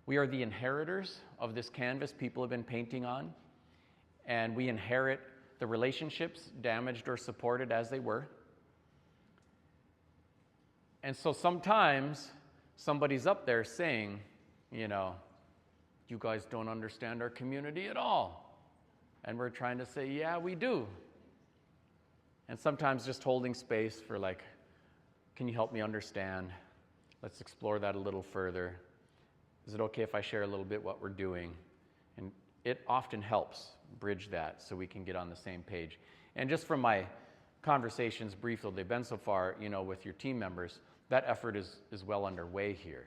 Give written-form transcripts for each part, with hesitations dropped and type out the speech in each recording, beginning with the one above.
We are the inheritors of this canvas people have been painting on, and we inherit the relationships, damaged or supported as they were. And so sometimes somebody's up there saying, you guys don't understand our community at all. And we're trying to say, yeah, we do. And sometimes just holding space for like, can you help me understand? Let's explore that a little further. Is it okay if I share a little bit what we're doing? And it often helps bridge that so we can get on the same page. And just from my conversations, brief though they've been so far, with your team members, that effort is well underway here.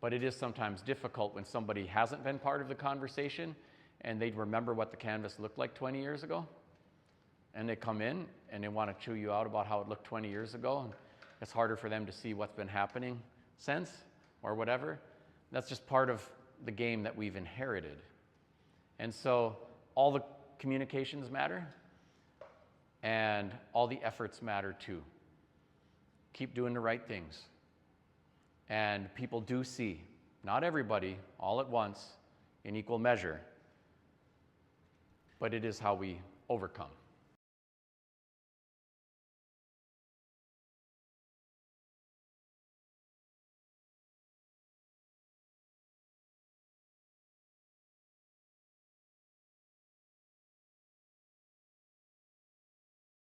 But it is sometimes difficult when somebody hasn't been part of the conversation and they'd remember what the canvas looked like 20 years ago. And they come in and they want to chew you out about how it looked 20 years ago. And it's harder for them to see what's been happening since or whatever. That's just part of the game that we've inherited. And so all the communications matter and all the efforts matter too. Keep doing the right things. And people do see, not everybody, all at once, in equal measure, but it is how we overcome.